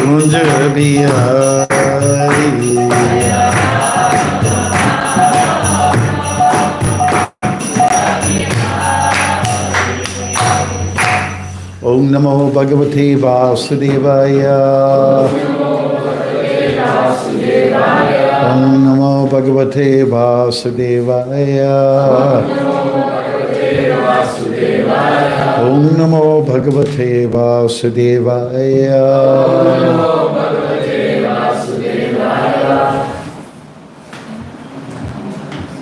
Kunj Bihari. Om Namo Bhagavate Vasudevaya. Om Namo Bhagavate Vasudevaya. Om Namo Bhagavate Vasudevaya.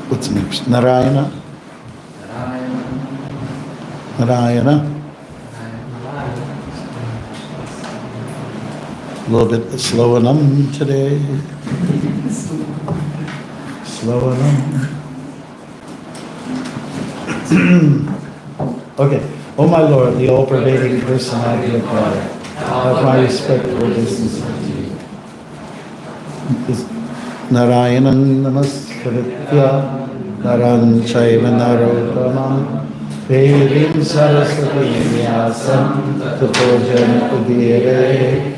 What's next? Narayana? Narayana? A little bit slow and today. Slow and Okay. Oh my Lord, the all-pervading personality of God, have my respectful obeisance unto you. Narayanam namaskaritya naran chaiva narottamam devim saraswati vyasam tato jana udire,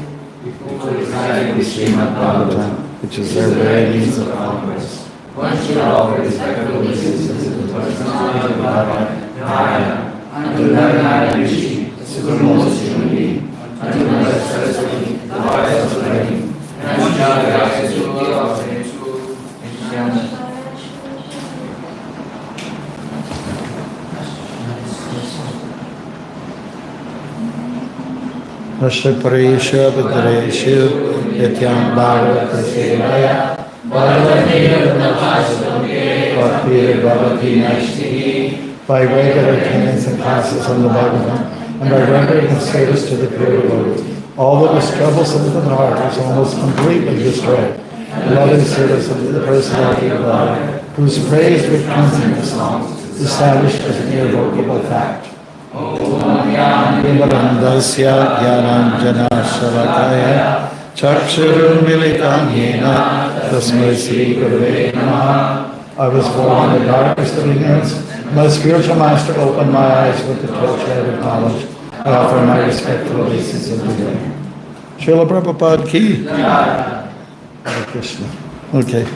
which is their very means of conquest. One should offer respectful obeisances to the personality of God, unto Narayana Rishi, the supremest human being, unto Mother Saraswati, the wise of learning, and unto Jagaraja Suki of Ashtaparesha Bhadresha Yatyam Bhagavata Sevaya Bhagavati Navasvate Bhakti Bhagavati Nashtihi. By regular attendance and classes on the Bhagavatam, and by rendering of service to the pure Lord, all that was troublesome within the heart was almost completely destroyed. Loving service of the personality of God, whose praise with constant songs is established as an irrevocable fact. Vimalandasya Gyananjana Shalakaya Chakshurum Militam Yena Tasmai Sri Gurave Namaha. I was born in the darkest of ignorance. My spiritual master opened my eyes with the torchlight of knowledge. I offer my respectful obeisances unto him. Srila Prabhupada ki. Hare Krishna. Okay.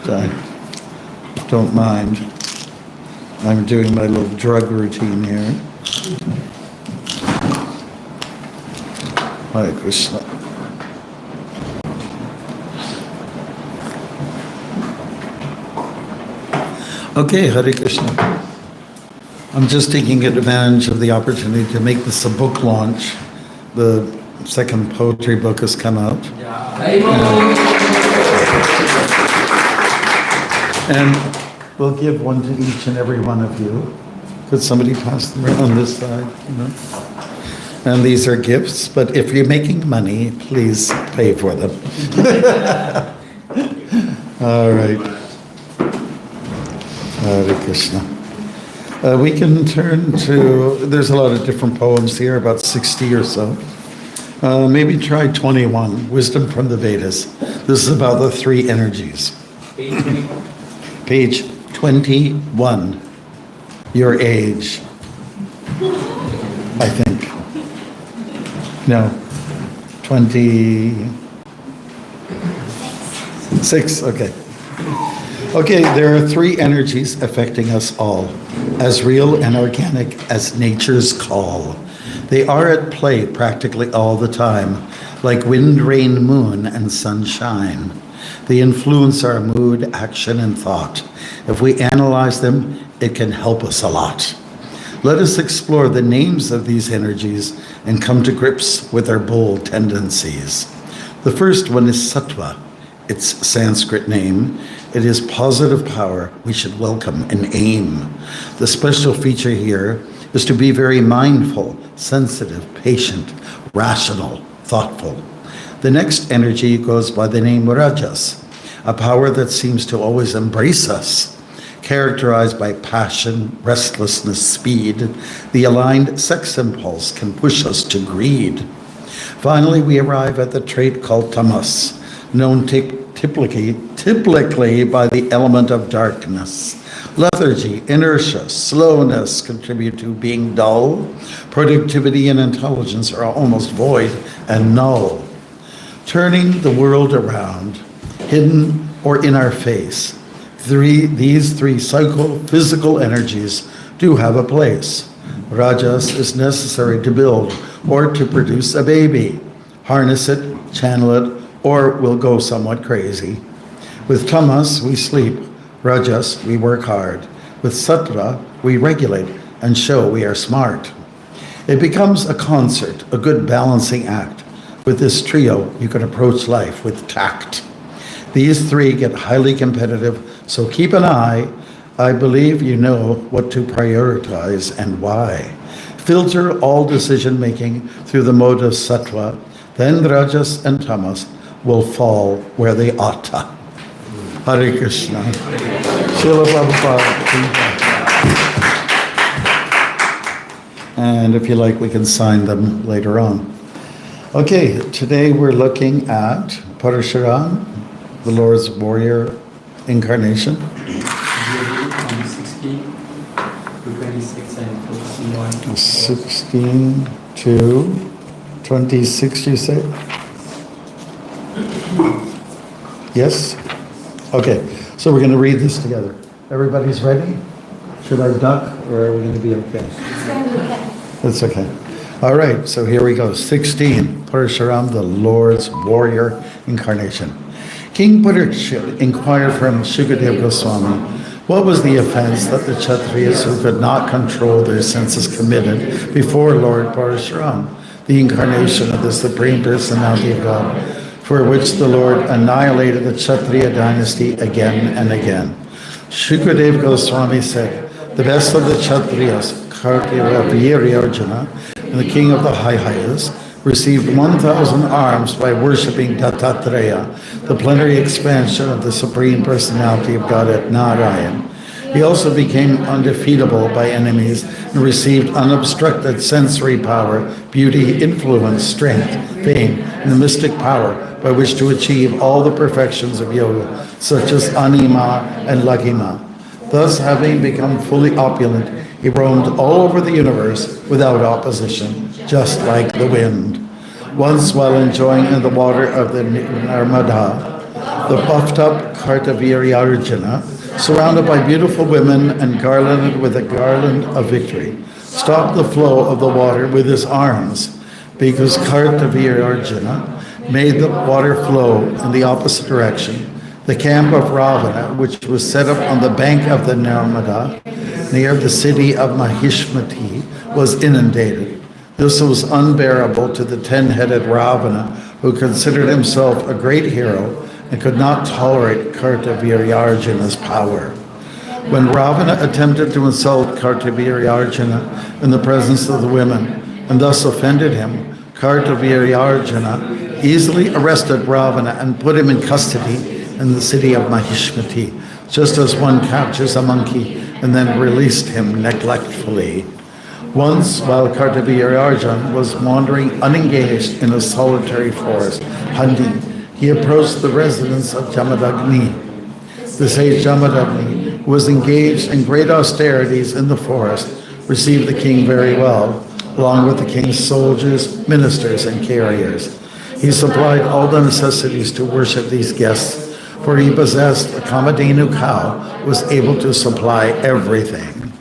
Sorry. Don't mind. I'm doing my little drug routine here. Hare Krishna. Okay, Hare Krishna. I'm just taking advantage of the opportunity to make this a book launch. The second poetry book has come out. And we'll give one to each and every one of you. Could somebody pass them around on this side? You know? And these are gifts, but if you're making money, please pay for them. All right. Hare Krishna. We can turn to, there's a lot of different poems here, about 60 or so. Maybe try 21, Wisdom from the Vedas. This is about the three energies. Page 21, your age, I think. No, 26, okay. Okay, there are three energies affecting us all, as real and organic as nature's call. They are at play practically all the time, like wind, rain, moon, and sunshine. They influence our mood, action, and thought. If we analyze them, it can help us a lot. Let us explore the names of these energies and come to grips with their bold tendencies. The first one is sattva, its Sanskrit name. It is positive power we should welcome and aim. The special feature here is to be very mindful, sensitive, patient, rational, thoughtful. The next energy goes by the name Rajas, a power that seems to always embrace us. Characterized by passion, restlessness, speed, the aligned sex impulse can push us to greed. Finally, we arrive at the trait called tamas, known typically by the element of darkness. Lethargy, inertia, slowness contribute to being dull. Productivity and intelligence are almost void and null. turning the world around, hidden or in our face. These three psycho-physical energies do have a place. Rajas is necessary to build or to produce a baby. Harness it, channel it, or we'll go somewhat crazy. With tamas, we sleep. Rajas, we work hard. With sattva, we regulate and show we are smart. It becomes a concert, a good balancing act. With this trio, you can approach life with tact. These three get highly competitive, so keep an eye. I believe you know what to prioritize and why. Filter all decision-making through the mode of sattva, then rajas and tamas will fall where they ought to. Hare Krishna. Srila Prabhupada. And if you like, we can sign them later on. Okay, today we're looking at Parashuram, the Lord's warrior incarnation. 16 to 26, you say? Yes? Okay, so we're going to read this together. Everybody's ready? Should I duck or are we going to be okay? It's okay. All right, so here we go. 16, Parashuram, the Lord's warrior incarnation. King Parikshit inquired from Shukadeva Goswami, what was the offense that the Kshatriyas who could not control their senses committed before Lord Parashuram, the incarnation of the Supreme Personality of God, for which the Lord annihilated the Kshatriya dynasty again and again? Shukadeva Goswami said, the best of the Kshatriyas, Kartyavirya Arjuna, and the king of the Haihayas, received 1,000 arms by worshipping Dattatreya, the plenary expansion of the Supreme Personality of God at Narayan. He also became undefeatable by enemies and received unobstructed sensory power, beauty, influence, strength, fame, and the mystic power by which to achieve all the perfections of yoga, such as anima and lagima. Thus, having become fully opulent, he roamed all over the universe without opposition, just like the wind. Once, while enjoying in the water of the Narmada, the puffed-up Kartavirya Arjuna, surrounded by beautiful women and garlanded with a garland of victory, stopped the flow of the water with his arms, because Kartavirya Arjuna made the water flow in the opposite direction. The camp of Ravana, which was set up on the bank of the Narmada, near the city of Mahishmati, was inundated. This was unbearable to the 10-headed Ravana, who considered himself a great hero and could not tolerate Kartavirya Arjuna's power. When Ravana attempted to insult Kartavirya Arjuna in the presence of the women, and thus offended him, Kartavirya Arjuna easily arrested Ravana and put him in custody in the city of Mahishmati, just as one captures a monkey and then released him neglectfully. Once, while Kartavirya Arjuna was wandering unengaged in a solitary forest, hunting, he approached the residence of Jamadagni. The sage Jamadagni, who was engaged in great austerities in the forest, received the king very well, along with the king's soldiers, ministers, and carriers. He supplied all the necessities to worship these guests, for he possessed a Kamadhenu cow, who was able to supply everything.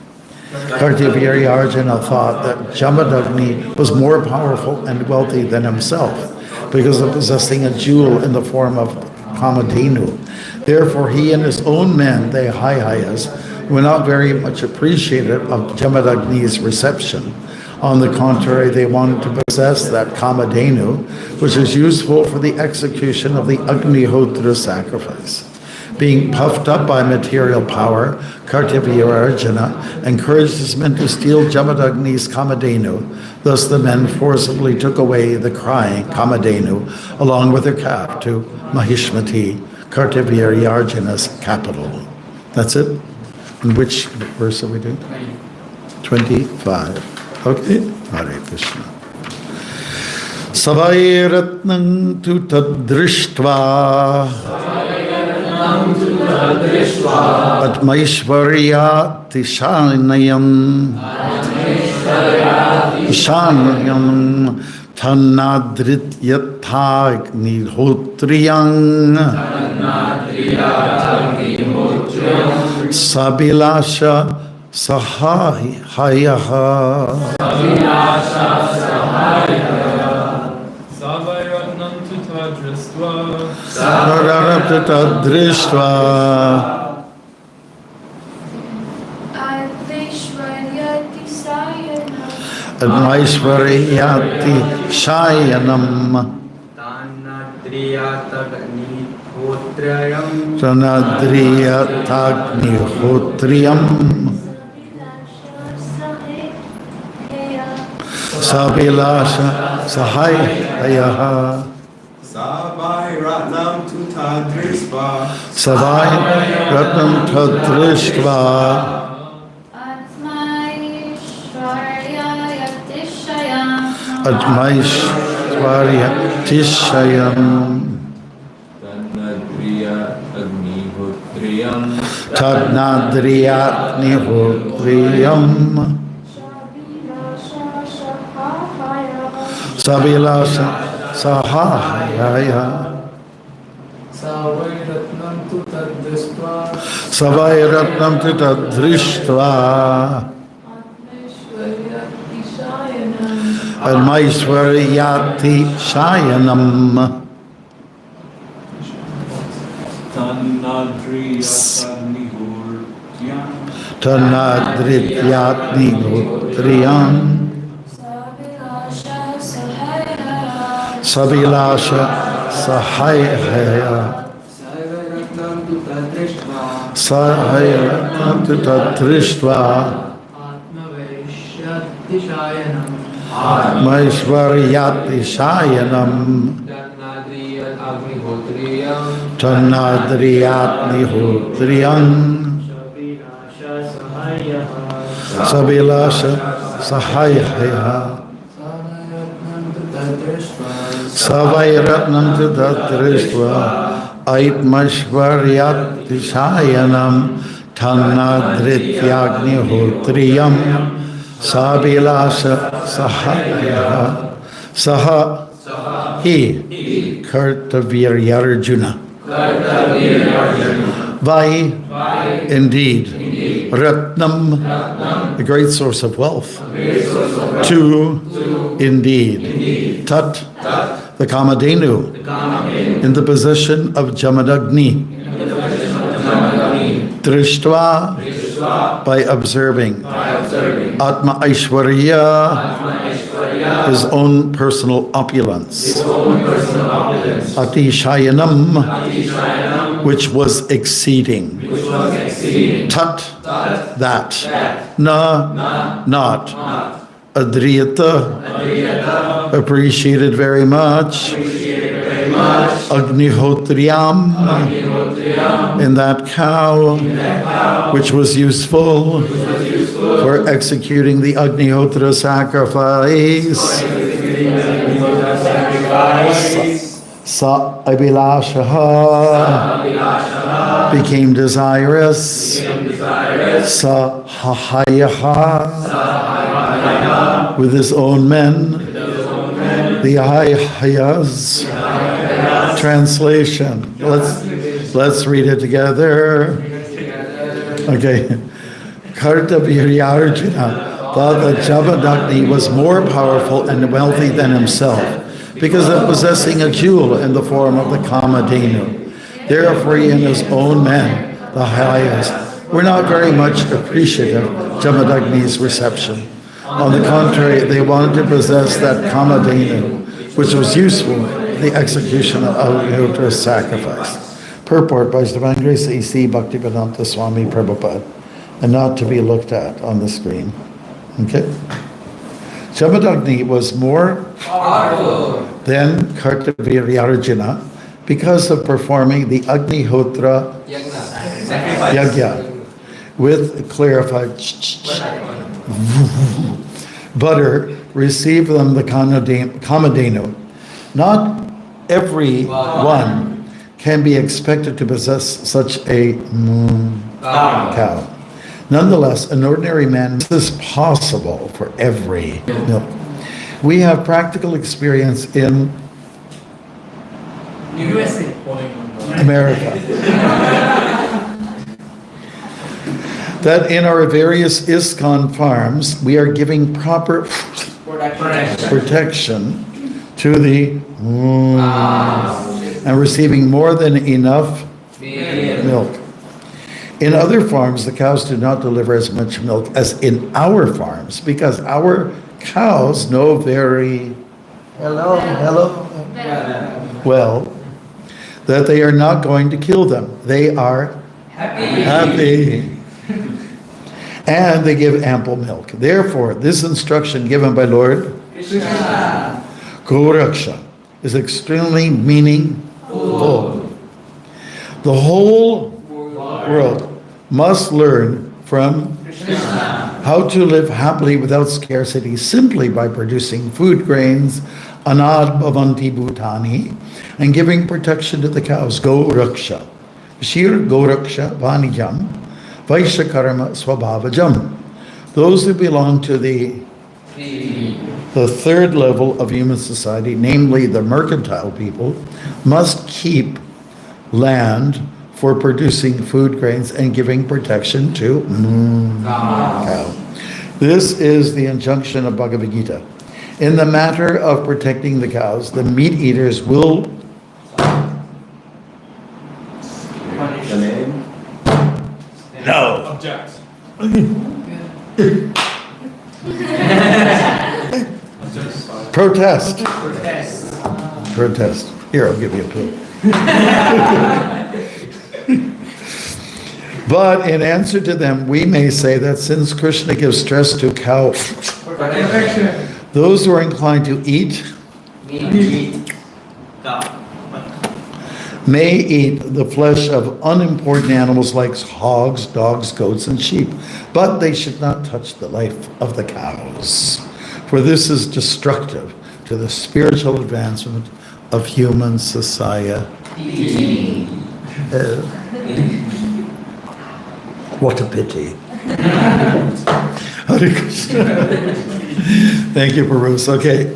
Kartavirya Arjuna thought that Jamadagni was more powerful and wealthy than himself because of possessing a jewel in the form of Kamadhenu. Therefore, he and his own men, the Haihayas, were not very much appreciative of Jamadagni's reception. On the contrary, they wanted to possess that Kamadhenu, which is useful for the execution of the Agnihotra sacrifice. Being puffed up by material power, Kartavirya Arjuna encouraged his men to steal Jamadagni's Kamadhenu. Thus the men forcibly took away the crying Kamadhenu along with their calf to Mahishmati, Kartavirya Arjuna's capital. That's it? And which verse are we doing? 25. Okay. Hare Krishna. Savai ratnam tu tadrishtva Atmaishvarya Tishanayam Tannadrityatagnihotriyang Sabilasha Sahayaha Savairatnam tuta dristva Sadaraptadrishtva Advaishvariyati Shayanam Tanadriyatagnihotriyam Sabilasha Sahayaha Savairatnam tuta dristva Savairatnam tadrishtva Admaishvarya Tishayam Tadnadriyatnihotriyam Sabilasha Sahaya Savairatnam tuta dristva Savairatnam tadrishtva Admaishvariyati Shayanam Tanadrityatnihotriyam Sabilasha Sahaya Sahairatnam tadrishtva Maishvariyati Shayanam Tanadriyatnihotriyam Sabilasha Sahaya Savairatnam tadrishtva Aitmashvaryati Shayanam Tanadrityagnihotriyam Sabilasha Sahaya Saha He Kartaviryarjuna Vai Indeed Ratnam the great source of wealth Tu Indeed Tat the Kamadhenu in the position of Jamadagni Drishtva by observing Atma Aishwarya his own personal opulence Atishayanam which was exceeding Tat that Na not Adriyata appreciated very much Agnihotriyam in that cow which was useful for executing the Agnihotra sacrifice. Sa Abhilashaha became desirous. Sa Hahayaha with his own men. The Ahayas translation. Let's read it together. Okay. Kartaviryarjuna thought that Jamadagni was more powerful and wealthy than himself because of possessing a jewel in the form of the Kamadhenu. Therefore, he and his own men, the Hayas, were not very much appreciative of Jamadagni's reception. On the contrary, they wanted to possess that Kamadhenu, which was useful in the execution of Agnihotra's sacrifice. Purport by His Divine Grace A.C. Bhaktivedanta Swami Prabhupada, and not to be looked at on the screen. Okay? Jamadagni was more powerful than Kartaviryarjuna because of performing the Agnihotra Yagya with clarified butter received from the Kamadhenu. Not everyone can be expected to possess such a cow. Nonetheless, an ordinary man, this is possible for every. We have practical experience in USA. America that in our various ISKCON farms, we are giving proper protection to the and receiving more than enough milk. In other farms, the cows do not deliver as much milk as in our farms because our cows know very well that they are not going to kill them. They are happy. And they give ample milk. Therefore, this instruction given by Lord Goraksha is extremely meaningful. The whole world must learn from how to live happily without scarcity simply by producing food grains, anad bhavanti bhutani, and giving protection to the cows. Goraksha. Shir Goraksha Vanijam, Vaishya Karma Swabhavajam. Those who belong to the third level of human society, namely the mercantile people, must keep land for producing food grains and giving protection to cow. This is the injunction of Bhagavad Gita. In the matter of protecting the cows, the meat eaters will no. Object. Protest. Here, I'll give you a pill. But in answer to them, we may say that since Krishna gives stress to cow, those who are inclined to eat may eat the flesh of unimportant animals like hogs, dogs, goats, and sheep, but they should not touch the life of the cows, for this is destructive to the spiritual advancement of human society. What a pity. Hare Krishna. Thank you, Bruce. Okay.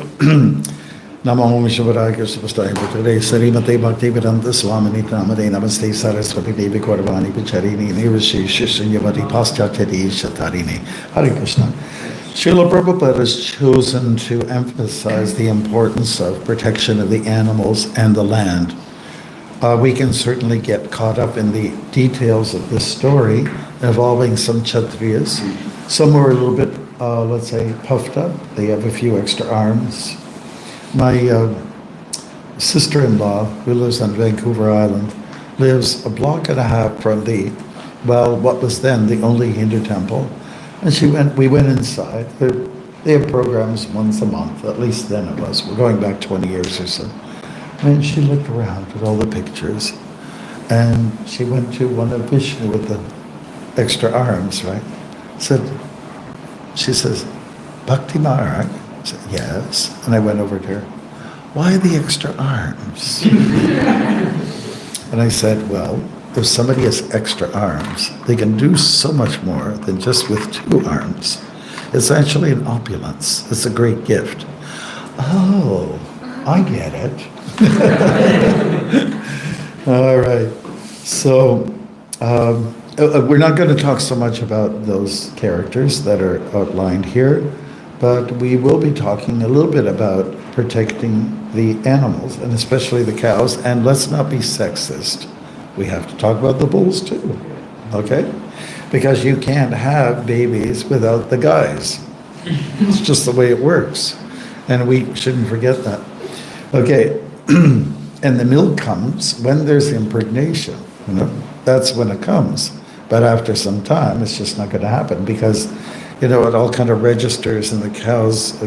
Namo Vishwaraya Krishna Pastaya Bhutale Sarimate Bhakti Vedanta Swamini Namade Namaste Saraswati Devi Korvani Picharini Nirashi Shishanyavati Paschatati Shatarini. Hare Krishna. Srila Prabhupada has chosen to emphasize the importance of protection of the animals and the land. We can certainly get caught up in the details of this story involving some Kshatriyas. Some were a little bit, let's say, puffed up. They have a few extra arms. My sister-in-law, who lives on Vancouver Island, lives a block and a half from what was then the only Hindu temple. And we went inside. They have programs once a month, at least then it was. We're going back 20 years or so. And she looked around at all the pictures. And she went to one of Vishnu with the extra arms, right? She says, Bhakti Maharaj? I said, yes. And I went over to her. Why the extra arms? And I said, well, if somebody has extra arms, they can do so much more than just with 2 arms. It's actually an opulence. It's a great gift. Oh, I get it. All right. So we're not going to talk so much about those characters that are outlined here, but we will be talking a little bit about protecting the animals, and especially the cows. And let's not be sexist. We have to talk about the bulls too, okay? Because you can't have babies without the guys. It's just the way it works. And we shouldn't forget that. Okay, and the milk comes when there's impregnation, that's when it comes. But after some time, it's just not going to happen because, it all kind of registers in the cow's,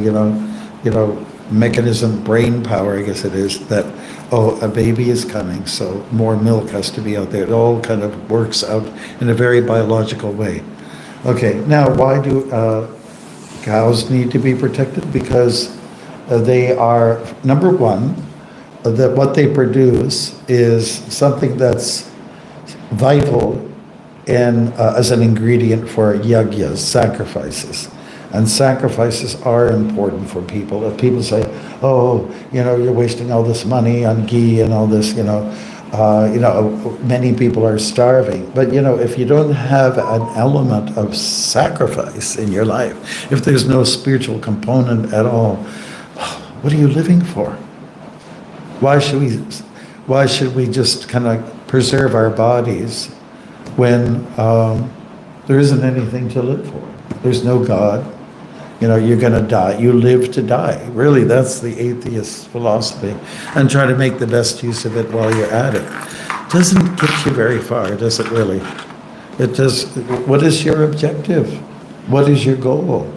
mechanism, brain power, I guess it is, that, a baby is coming, so more milk has to be out there. It all kind of works out in a very biological way. Okay, now why do cows need to be protected? Because they are, number one, that what they produce is something that's vital as an ingredient for yagyas, sacrifices. And sacrifices are important for people. If people say, oh, you're wasting all this money on ghee and all this, many people are starving. But, if you don't have an element of sacrifice in your life, if there's no spiritual component at all, what are you living for? Why should we just kind of preserve our bodies when there isn't anything to live for? There's no God. You're going to die. You live to die. Really, that's the atheist philosophy. And try to make the best use of it while you're at it. Doesn't get you very far, does it really? It does. What is your objective? What is your goal?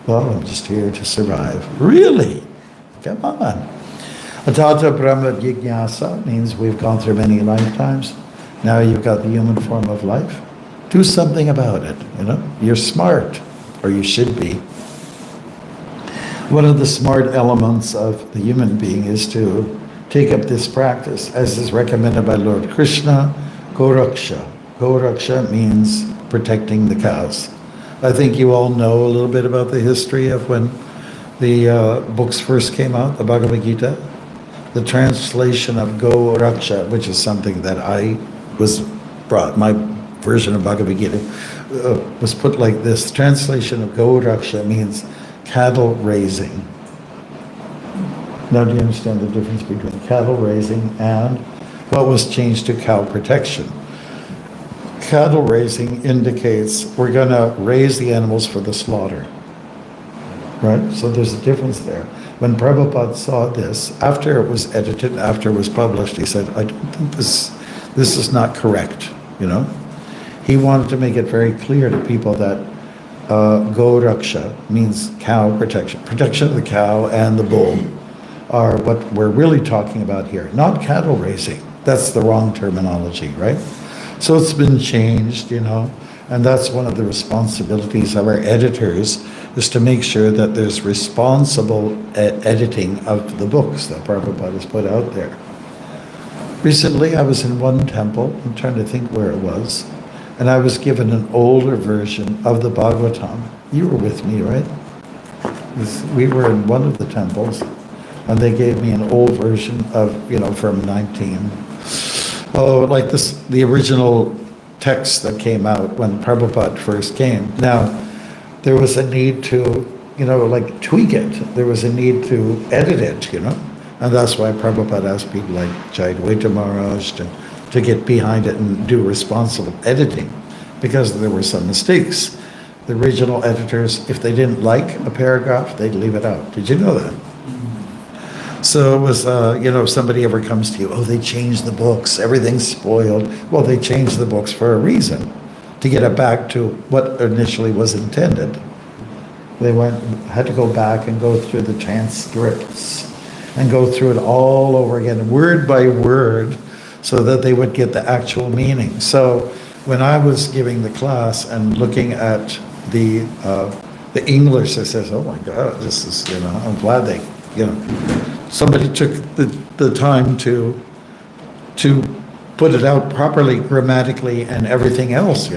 Well, I'm just here to survive. Really? Come on. Atata Brahma Jignasa means we've gone through many lifetimes. Now you've got the human form of life. Do something about it, You're smart, or you should be. One of the smart elements of the human being is to take up this practice, as is recommended by Lord Krishna, Goraksha. Goraksha means protecting the cows. I think you all know a little bit about the history of when the books first came out, the Bhagavad Gita. The translation of Goraksha, which is something that I was brought, my version of Bhagavad Gita was put like this. The translation of Goraksha means cattle raising. Now, do you understand the difference between cattle raising and what was changed to cow protection? Cattle raising indicates we're going to raise the animals for the slaughter. Right? So there's a difference there. When Prabhupada saw this, after it was edited, after it was published, he said, I don't think this is not correct, He wanted to make it very clear to people that Goraksha means cow protection. Protection of the cow and the bull are what we're really talking about here, not cattle raising. That's the wrong terminology, right? So it's been changed, and that's one of the responsibilities of our editors, is to make sure that there's responsible editing of the books that Prabhupada has put out there. Recently, I was in one temple, I'm trying to think where it was, and I was given an older version of the Bhagavatam. You were with me, right? We were in one of the temples, and they gave me an old version of, from like this, the original text that came out when Prabhupada first came. Now, there was a need to, tweak it. There was a need to edit it, And that's why Prabhupada asked people like Jayadvaita Maharaj to get behind it and do responsible editing, because there were some mistakes. The original editors, if they didn't like a paragraph, they'd leave it out. Did you know that? So it was, if somebody ever comes to you, oh, they changed the books, everything's spoiled. Well, they changed the books for a reason, to get it back to what initially was intended. They had to go back and go through the transcripts and go through it all over again, word by word, so that they would get the actual meaning. So when I was giving the class and looking at the English, I says, oh my God, this is, I'm glad they, somebody took the time to put it out properly, grammatically, and everything else,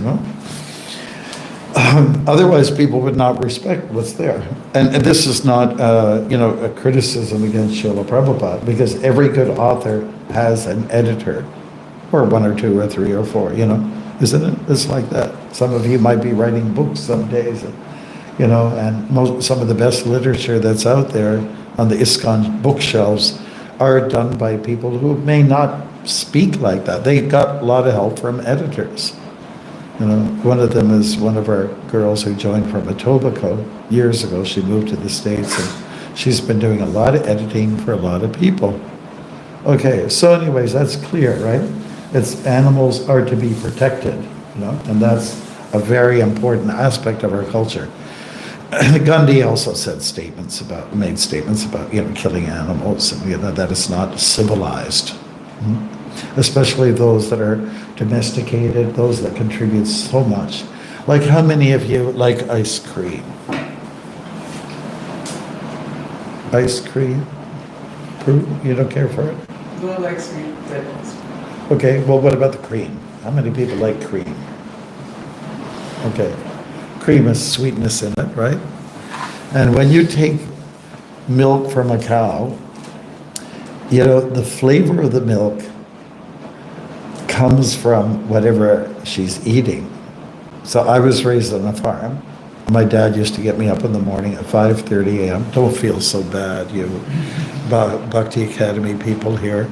Otherwise, people would not respect what's there. And this is not, a criticism against Srila Prabhupada, because every good author has an editor, or one or two or three or four, isn't it? It's like that. Some of you might be writing books some days, and some of the best literature that's out there on the ISKCON bookshelves are done by people who may not speak like that. They got a lot of help from editors. One of them is one of our girls who joined from Etobicoke years ago. She moved to the States, and she's been doing a lot of editing for a lot of people. Okay, so anyways, that's clear, right? Animals are to be protected, and that's a very important aspect of our culture. Gandhi also made statements about killing animals, and that is not civilized. Especially those that are domesticated, those that contribute so much. Like, how many of you like ice cream? Ice cream? You don't care for it? Don't like sweet things. Okay, well, what about the cream? How many people like cream? Okay, cream has sweetness in it, right? And when you take milk from a cow, you know, the flavor of the milk comes from whatever she's eating. So I was raised on a farm. My dad used to get me up in the morning at 5:30 a.m. Don't feel so bad, you Bhakti Academy people here.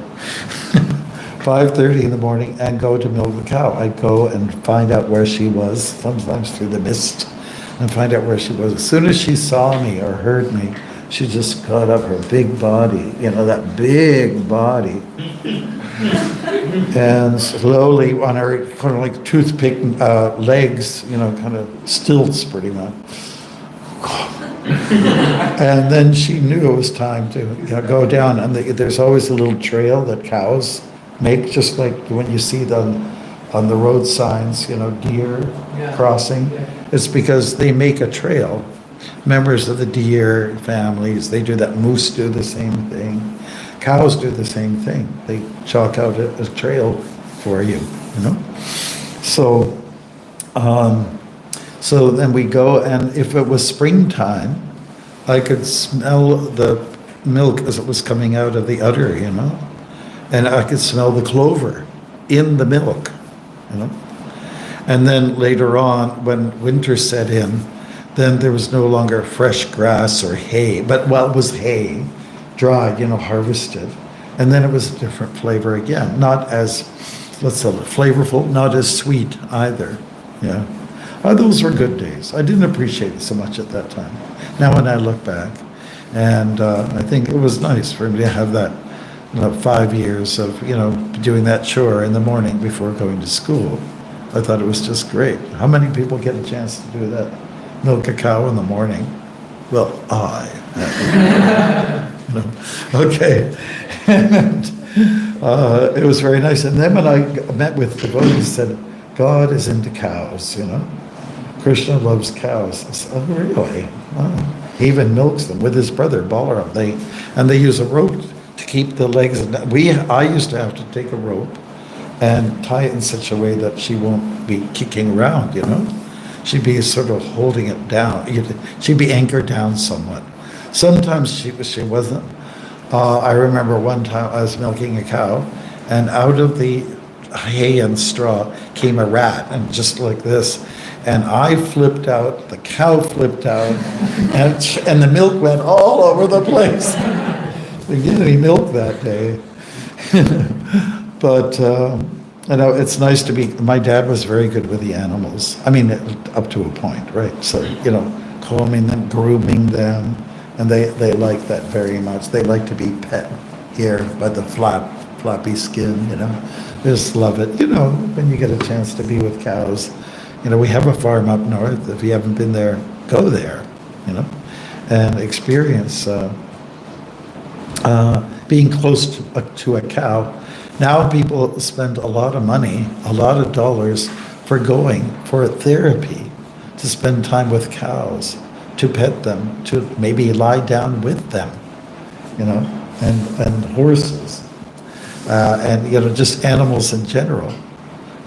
5:30 in the morning and go to milk the cow. I'd go and find out where she was, sometimes through the mist, and find out where she was. As soon as she saw me or heard me, she just got up her big body, you know, that big body. And slowly on her kind of like toothpick legs, you know, kind of stilts pretty much. And then she knew it was time to, you know, go down. And there's always a little trail that cows make, just like when you see them on the road signs, you know, deer crossing. Yeah. It's because they make a trail. Members of the deer families, they do that. Moose do the same thing. Cows do the same thing. They chalk out a trail for you, you know? So, so then we go, and if it was springtime, I could smell the milk as it was coming out of the udder, you know? And I could smell the clover in the milk, you know? And then later on, when winter set in, then there was no longer fresh grass or hay, but well, it was hay, dried, you know, harvested. And then it was a different flavor again, not as, let's say, flavorful, not as sweet either, yeah. Those were good days. I didn't appreciate it so much at that time. Now when I look back, and I think it was nice for me to have that, you know, 5 years of, you know, doing that chore in the morning before going to school. I thought it was just great. How many people get a chance to do that? Milk a cow in the morning? Well, I. You know, okay. And it was very nice. And then when I met with devotees, said, God is into cows, you know. Krishna loves cows. I said, oh, really? Oh. He even milks them with his brother, Balaram. They use a rope to keep the legs. I used to have to take a rope and tie it in such a way that she won't be kicking around, you know. She'd be sort of holding it down. She'd be anchored down somewhat. Sometimes she wasn't. I remember one time I was milking a cow, and out of the hay and straw came a rat, and just like this. And I flipped out, the cow flipped out, and the milk went all over the place. We didn't get any milk that day. But, you know, it's nice to be, my dad was very good with the animals. I mean, up to a point, right? So, you know, combing them, grooming them, and they like that very much. They like to be pet here by the floppy skin, you know. They just love it. You know, when you get a chance to be with cows. You know, we have a farm up north. If you haven't been there, go there, you know, and experience being close to a cow. Now people spend a lot of money, a lot of dollars for going for therapy, to spend time with cows, to pet them, to maybe lie down with them, you know, and horses, and, you know, just animals in general,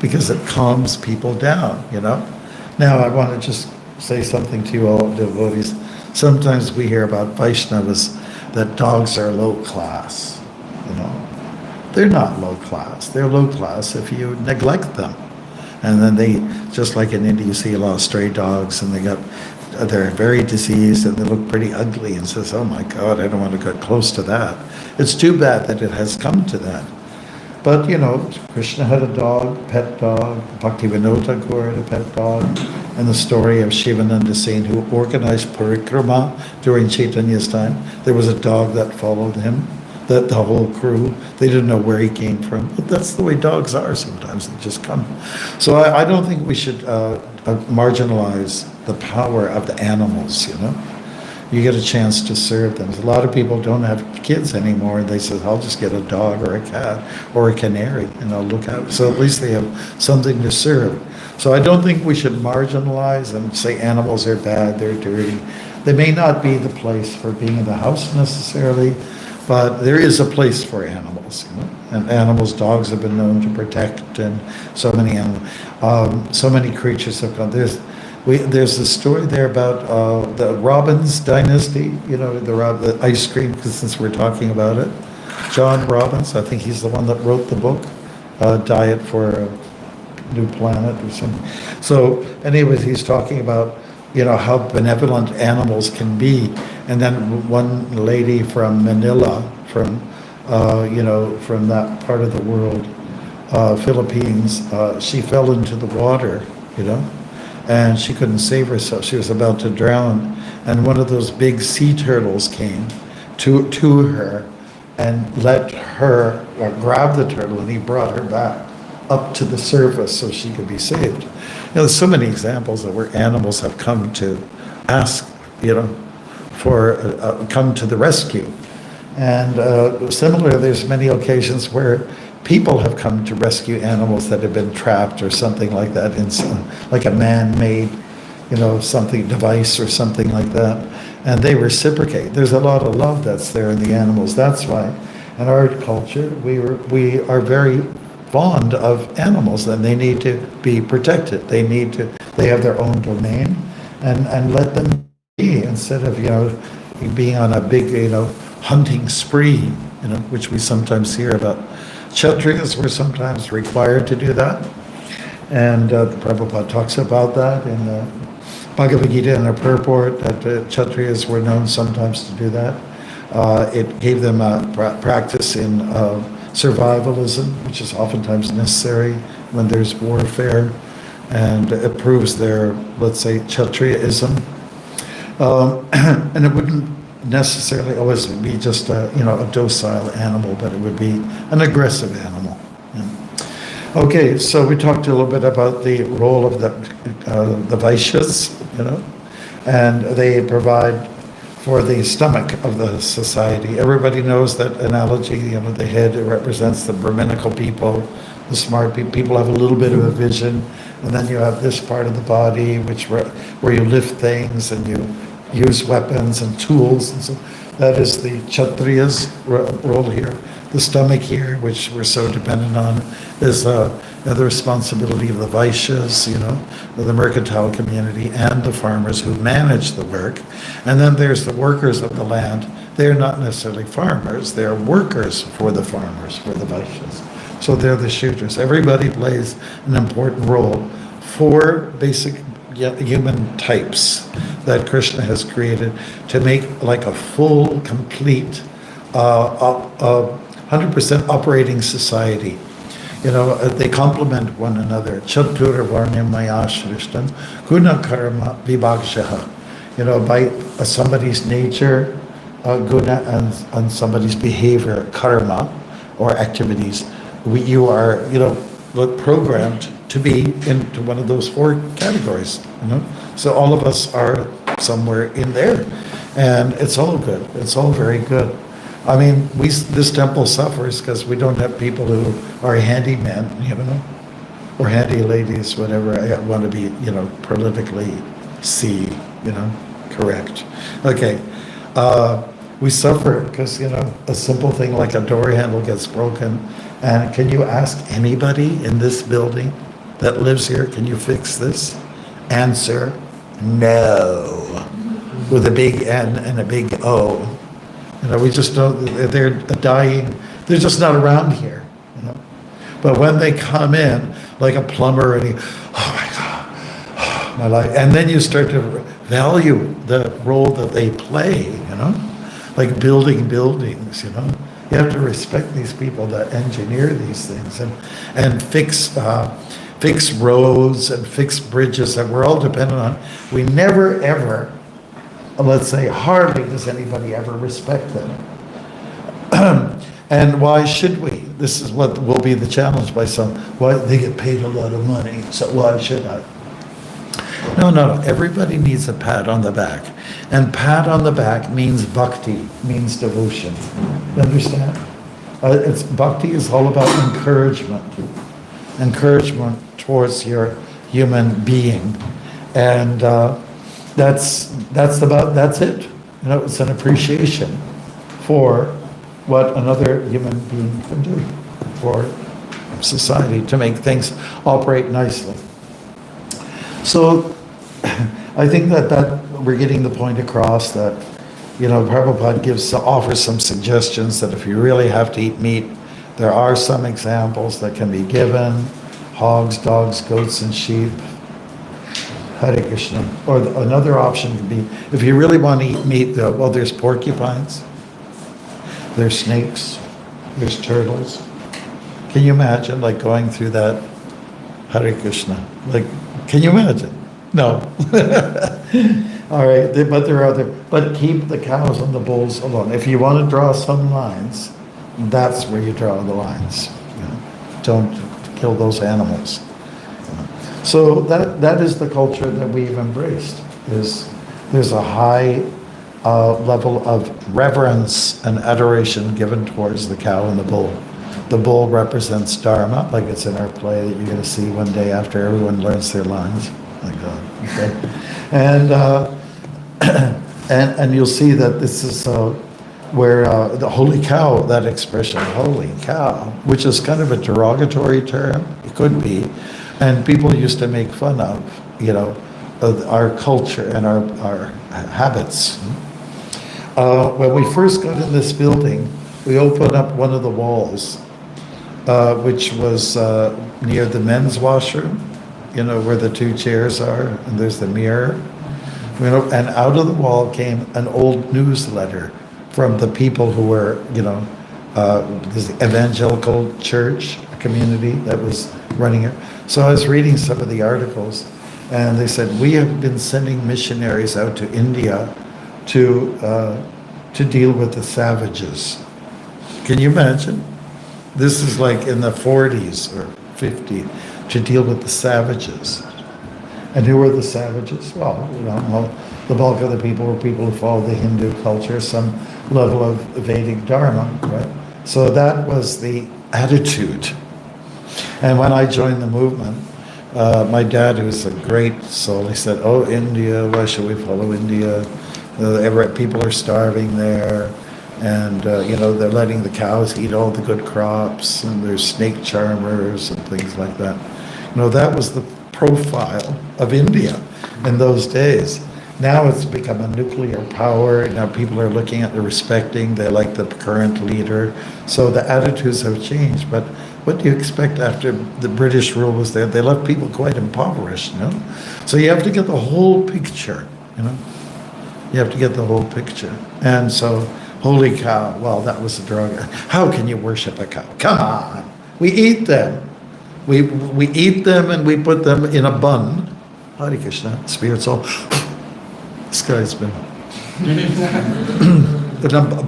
because it calms people down, you know. Now I want to just say something to you all devotees. Sometimes we hear about Vaishnavas that dogs are low class, you know. They're not low class. They're low class if you neglect them. And then they, just like in India, you see a lot of stray dogs, and they're very diseased, and they look pretty ugly, and says, oh my God, I don't want to get close to that. It's too bad that it has come to that. But, you know, Krishna had a dog, pet dog. Bhaktivinoda Thakur had a pet dog. And the story of Shivananda Sain, who organized parikrama during Chaitanya's time, there was a dog that followed him, the whole crew. They didn't know where he came from. But that's the way dogs are sometimes. They just come. So I don't think we should marginalize the power of the animals, you know. You get a chance to serve them. A lot of people don't have kids anymore, and they say, I'll just get a dog or a cat or a canary, and I'll look out. So at least they have something to serve. So I don't think we should marginalize and say animals are bad, they're dirty. They may not be the place for being in the house necessarily, but there is a place for animals, you know? And animals, dogs have been known to protect, and so many animals, so many creatures have gone. There's a story there about the Robbins dynasty, the ice cream, 'cause since we're talking about it. John Robbins, I think he's the one that wrote the book, Diet for a New Planet or something. So anyways, he's talking about, how benevolent animals can be. And then one lady from Manila, from that part of the world, Philippines, she fell into the water, and she couldn't save herself. She was about to drown. And one of those big sea turtles came to her and let her grab the turtle, and he brought her back up to the surface so she could be saved. There's so many examples of where animals have come to ask, come to the rescue. And similarly, there's many occasions where people have come to rescue animals that have been trapped or something like that, like a man-made, something device or something like that, and they reciprocate. There's a lot of love that's there in the animals. That's why, in our culture, we are very fond of animals, and they need to be protected. They have their own domain, and let them be, instead of being on a big hunting spree, which we sometimes hear about. Kshatriyas were sometimes required to do that, and Prabhupada talks about that in the Bhagavad Gita in a purport, that Kshatriyas were known sometimes to do that. It gave them a practice in survivalism, which is oftentimes necessary when there's warfare, and it proves their, let's say, Kshatriyaism. And it wouldn't necessarily always be just a docile animal, but it would be an aggressive animal. Yeah. Okay, so we talked a little bit about the role of the Vaishyas, and they provide for the stomach of the society. Everybody knows that analogy, the head represents the Brahminical people, the smart people. People have a little bit of a vision, and then you have this part of the body where you lift things and you use weapons and tools, and so that is the Kshatriya's role here. The stomach here, which we're so dependent on, is the responsibility of the Vaishyas, of the mercantile community, and the farmers who manage the work. And then there's the workers of the land. They're not necessarily farmers, they're workers for the farmers, for the Vaishyas. So they're the shooters. Everybody plays an important role for basic human types that Krishna has created to make like a full, complete, 100% operating society. They complement one another. Chatura varnam maya shrishtam guna karma vibhagshaha. By somebody's nature, guna, and somebody's behavior, karma, or activities, you are, programmed to be into one of those four categories. So all of us are somewhere in there, and it's all good. It's all very good. I mean, this temple suffers because we don't have people who are handymen, or handy ladies, whatever. I want to be, politically correct. Okay. We suffer because, a simple thing like a door handle gets broken. And can you ask anybody in this building that lives here, can you fix this? Answer, no. With a big N and a big O. We just know they're dying. They're just not around here. But when they come in, like a plumber, and oh my God, my life. And then you start to value the role that they play, like building buildings, You have to respect these people that engineer these things and fix roads and fix bridges that we're all dependent on. We never ever, let's say, hardly does anybody ever respect them. And why should we? This is what will be the challenge by some. Why they get paid a lot of money, so why should I? No. Everybody needs a pat on the back. And pat on the back means bhakti, means devotion. You understand? Bhakti is all about encouragement. Encouragement towards your human being. And that's it. It's an appreciation for what another human being can do for society to make things operate nicely. So I think that we're getting the point across that, Prabhupada offers some suggestions that if you really have to eat meat, there are some examples that can be given: hogs, dogs, goats, and sheep. Hare Krishna. Or another option could be, if you really want to eat meat, there's porcupines, there's snakes, there's turtles. Can you imagine, like, going through that? Hare Krishna. Like, can you imagine? No. All right, but there are other, but keep the cows and the bulls alone. If you want to draw some lines, that's where you draw the lines. Don't kill those animals. So that is the culture that we've embraced. There's a high level of reverence and adoration given towards the cow and the bull. The bull represents Dharma, like it's in our play that you're going to see one day after everyone learns their lines. Like okay, and you'll see that this is where the holy cow, that expression, holy cow, which is kind of a derogatory term, it could be, and people used to make fun of, of our culture and our habits. When we first got in this building, we opened up one of the walls, which was near the men's washroom, where the two chairs are, and there's the mirror. And out of the wall came an old newsletter from the people who were, this evangelical church community that was running it. So I was reading some of the articles, and they said, we have been sending missionaries out to India to deal with the savages. Can you imagine? This is like in the 40s or 50s, to deal with the savages. And who were the savages? Well, the bulk of the people were people who followed the Hindu culture, some level of Vedic Dharma, right? So that was the attitude. And when I joined the movement, my dad, who's a great soul, he said, oh, India, why should we follow India? People are starving there, and they're letting the cows eat all the good crops, and there's snake charmers and things like that. That was the profile of India in those days. Now it's become a nuclear power. Now people are looking at respecting, they like the current leader. So the attitudes have changed. But what do you expect after the British rule was there? They left people quite impoverished, So you have to get the whole picture, You have to get the whole picture. And so, holy cow, well, that was a drug. How can you worship a cow? Come on. We eat them. We eat them and we put them in a bun. Hare Krishna, spirit soul. This guy's been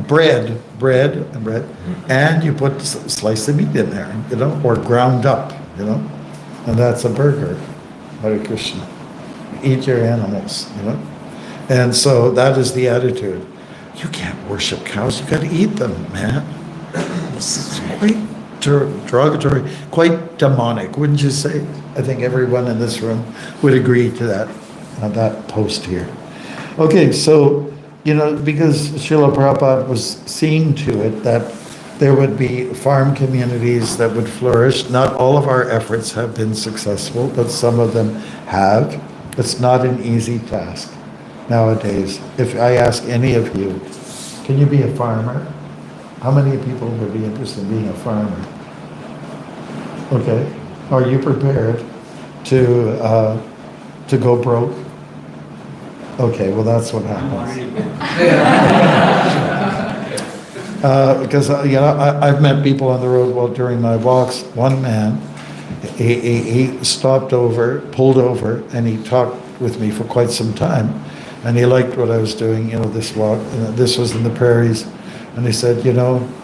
bread, and you put a slice of meat in there, or ground up, and that's a burger. Hare Krishna. Eat your animals, And so that is the attitude. You can't worship cows, you got to eat them, man. It's quite derogatory, quite demonic, wouldn't you say? I think everyone in this room would agree to that post here. Okay, so, because Srila Prabhupada was seeing to it that there would be farm communities that would flourish. Not all of our efforts have been successful, but some of them have. It's not an easy task nowadays. If I ask any of you, can you be a farmer? How many people would be interested in being a farmer? Okay. Are you prepared to go broke? Okay, well, that's what happens. Because I've met people on the road during my walks. One man, he stopped over, pulled over, and he talked with me for quite some time, and he liked what I was doing. This walk. This was in the prairies, and he said,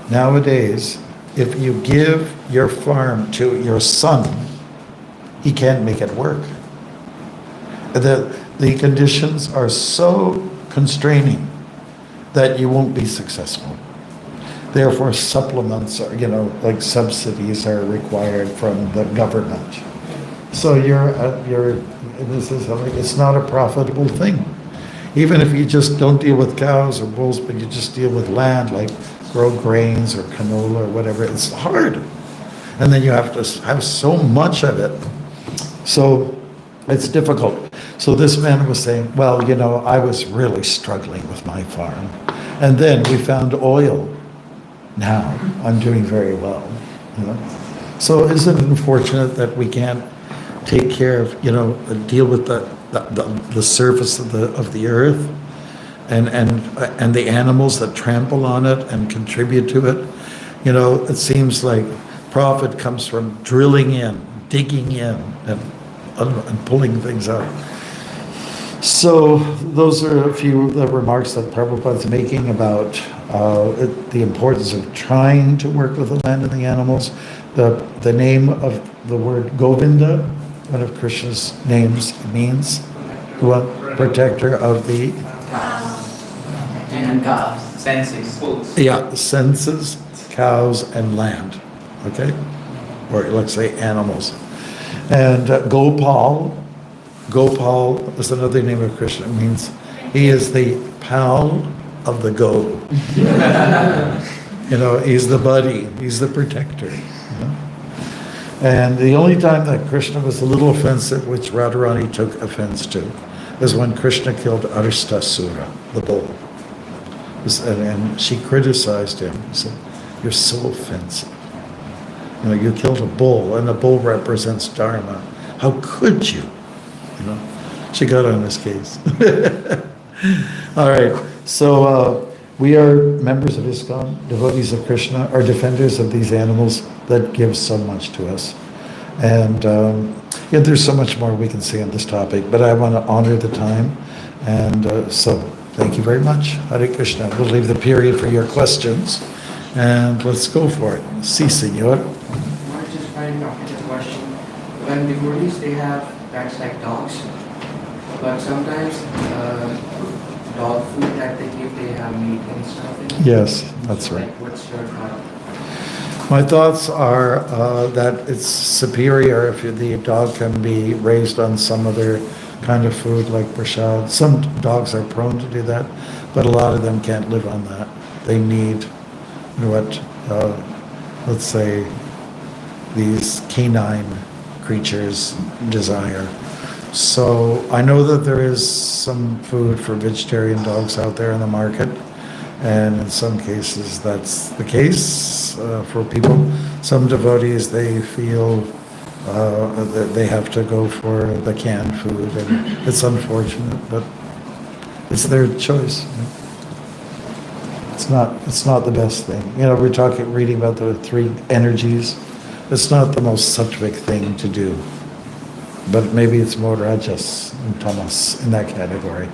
nowadays, if you give your farm to your son, he can't make it work. The conditions are so constraining that you won't be successful. Therefore, supplements are, like subsidies are required from the government. So it's not a profitable thing. Even if you just don't deal with cows or bulls, but you just deal with land, like grow grains or canola or whatever, it's hard. And then you have to have so much of it. So it's difficult. So this man was saying, well, I was really struggling with my farm. And then we found oil. Now I'm doing very well. So isn't it unfortunate that we can't take care of, deal with the surface of the earth and the animals that trample on it and contribute to it? It seems like profit comes from drilling in, digging in, and pulling things out. So those are a few of the remarks that Prabhupada's making about the importance of trying to work with the land and the animals. The name of the word Govinda, one of Krishna's names, means what? Protector of the And senses. senses, cows, and land. Okay? Or let's say animals. And Gopal is another name of Krishna. It means he is the pal of the goat. He's the buddy, he's the protector. And the only time that Krishna was a little offensive, which Radharani took offense to, is when Krishna killed Aristasura, the bull. And she criticized him. She said, "You're so offensive. You killed a bull, and a bull represents Dharma. How could you?" She got on his case. All right, so we are members of ISKCON, devotees of Krishna, are defenders of these animals that give so much to us. And there's so much more we can say on this topic, but I want to honor the time. And so thank you very much. Hare Krishna. We'll leave the period for your questions, and let's go for it. Si, senor. I just find out a question. When devotees, they have pets like dogs, but sometimes dog food that they give, they have meat and stuff in it. Yes, that's right. Like, what's your thought? My thoughts are that it's superior if the dog can be raised on some other kind of food like prasad. Some dogs are prone to do that, but a lot of them can't live on that. They need let's say, these canine creatures desire. So I know that there is some food for vegetarian dogs out there in the market, and in some cases that's the case for people. Some devotees, they feel that they have to go for the canned food, and it's unfortunate, but it's their choice. It's not the best thing. We're reading about the three energies. It's not the most sattvic thing to do, but maybe it's more rajas and tamas in that category.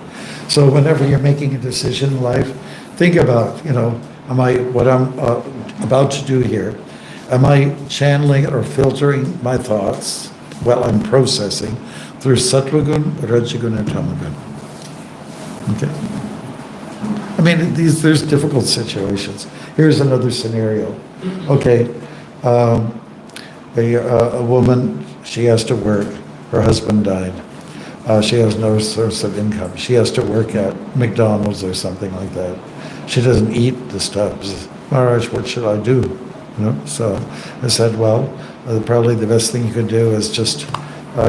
So whenever you're making a decision in life, think about, what I'm about to do here, am I channeling or filtering my thoughts while I'm processing through sattvagun, rajagun, and tamagun? Okay. There's difficult situations. Here's another scenario. Okay, a woman, she has to work. Her husband died. She has no source of income. She has to work at McDonald's or something like that. She doesn't eat the stuff. She says, "Maharaj, what should I do?" So I said, well, probably the best thing you could do is just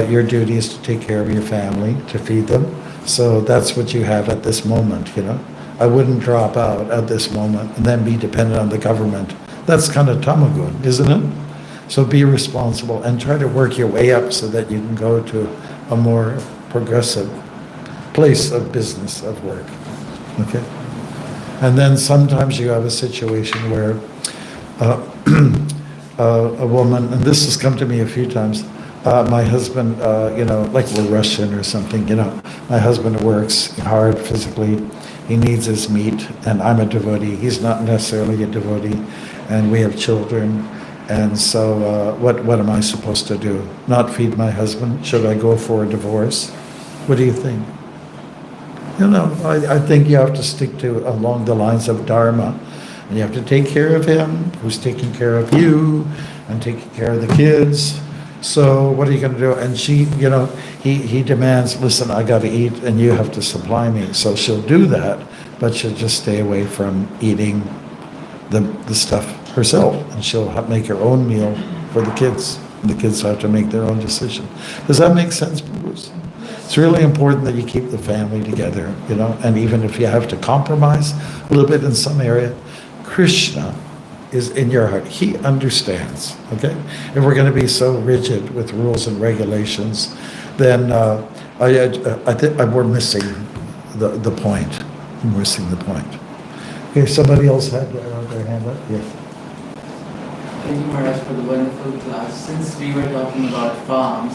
your duty is to take care of your family, to feed them. So that's what you have at this moment. I wouldn't drop out at this moment and then be dependent on the government. That's kind of tamagun, isn't it? So be responsible and try to work your way up so that you can go to a more progressive place of business, of work. Okay? And then sometimes you have a situation where a woman, and this has come to me a few times, my husband, like we're Russian or something, my husband works hard physically. He needs his meat, and I'm a devotee. He's not necessarily a devotee, and we have children. And so what am I supposed to do? Not feed my husband? Should I go for a divorce? What do you think? I think you have to stick to along the lines of Dharma. And you have to take care of him, who's taking care of you, and taking care of the kids. So what are you going to do? And she, he demands, listen, I got to eat, and you have to supply me. So she'll do that, but she'll just stay away from eating the stuff herself, and she'll make her own meal for the kids. The kids have to make their own decision. Does that make sense, Bruce? It's really important that you keep the family together, you know, and even if you have to compromise a little bit in some area, Krishna is in your heart. He understands, okay? If we're going to be so rigid with rules and regulations, then I think we're missing the point. We're missing the point. Okay, somebody else had their hand up? Yes. Thank you, Maharaj, for the wonderful class. Since we were talking about farms,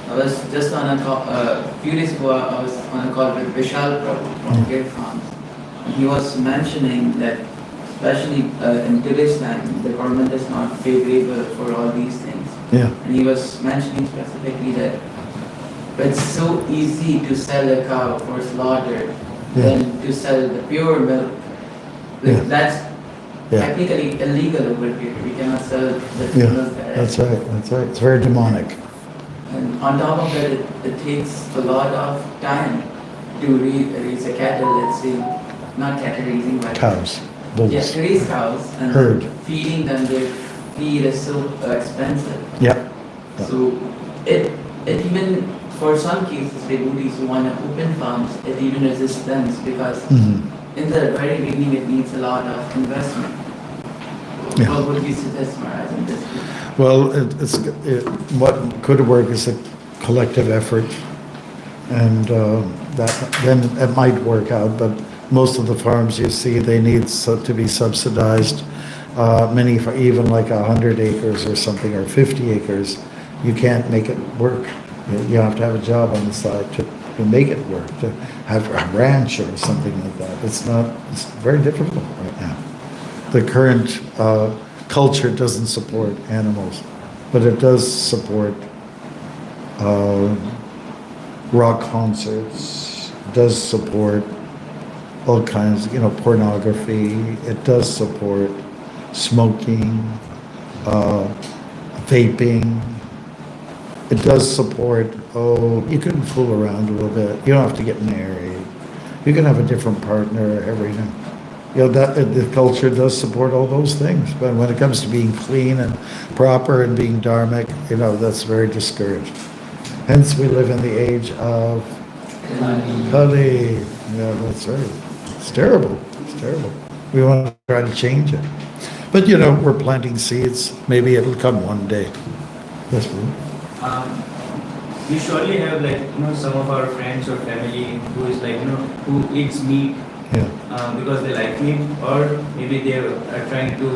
I was just on a few days ago, I was on a call with Vishal Prabhu from Gate Farms. And he was mentioning that, especially in today's time, the government is not favorable for all these things. Yeah. And he was mentioning specifically that it's so easy to sell a cow for slaughter than to sell the pure milk. Yeah. That's Yeah. technically illegal over here. We cannot sell the Yeah, milk there. that's right, that's right. It's very demonic. And on top of that, it takes a lot of time to raise a cattle, let's say, not cattle raising, but Cows, bulls. yeah, to raise cows and Herd. feeding them, their feed is so expensive. Yeah. Yeah. So it even, for some cases, devotees who want to open farms, it even resistance because Mhm. in the very beginning it needs a lot of investment. Yeah. What would you suggest, Maharaj, in this case? Well, what could work is a collective effort, and then it might work out. But most of the farms you see, they need to be subsidized. Many, even like 100 acres or something, or 50 acres, you can't make it work. You have to have a job on the side to make it work. To have a ranch or something like that. It's very difficult right now. The current culture doesn't support animals, but it does support rock concerts, does support all kinds, pornography. It does support smoking, vaping. It does support, you can fool around a little bit. You don't have to get married. You can have a different partner every night. That the culture does support all those things, but when it comes to being clean and proper and being dharmic, that's very discouraged. Hence, we live in the age of Kali. Yeah, that's right. It's terrible. It's terrible. We want to try to change it, but we're planting seeds. Maybe it'll come one day. Yes, please. We surely have some of our friends or family who is who eats meat Yeah. because they like meat, or maybe they are trying to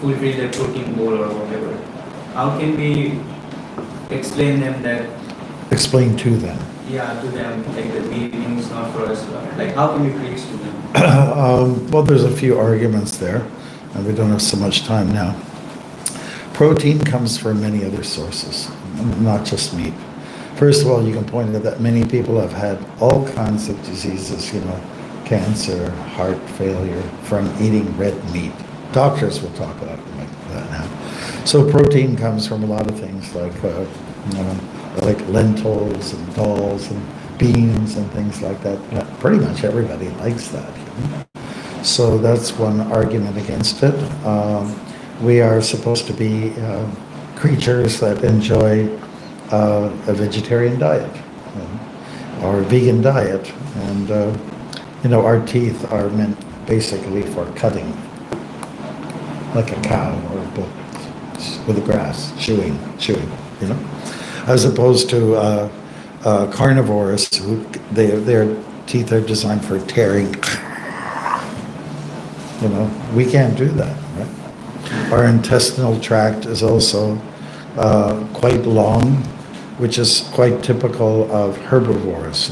fulfill their protein goal or whatever. How can we explain them that? Explain to them. Yeah, to them like the eating is not for us. Like how can we preach to them? Well, there's a few arguments there, and we don't have so much time now. Protein comes from many other sources, not just meat. First of all, you can point out that many people have had all kinds of diseases, cancer, heart failure, from eating red meat. Doctors will talk about that now. So protein comes from a lot of things like lentils and dals and beans and things like that. Pretty much everybody likes that. So that's one argument against it. We are supposed to be creatures that enjoy a vegetarian diet or a vegan diet, and our teeth are meant basically for cutting, like a cow or a bull with the grass, chewing, as opposed to carnivores who their teeth are designed for tearing. We can't do that, right? Our intestinal tract is also quite long, which is quite typical of herbivores,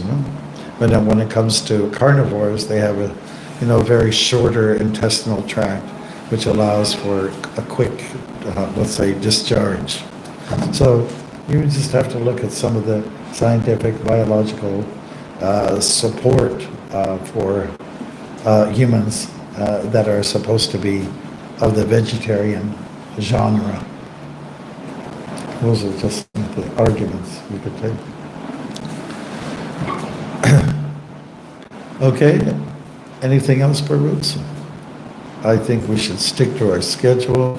But then when it comes to carnivores, they have a very shorter intestinal tract, which allows for a quick, let's say, discharge. So you just have to look at some of the scientific, biological support for humans that are supposed to be of the vegetarian genre. Those are just the arguments you could take. Okay, anything else, Barutz? I think we should stick to our schedule.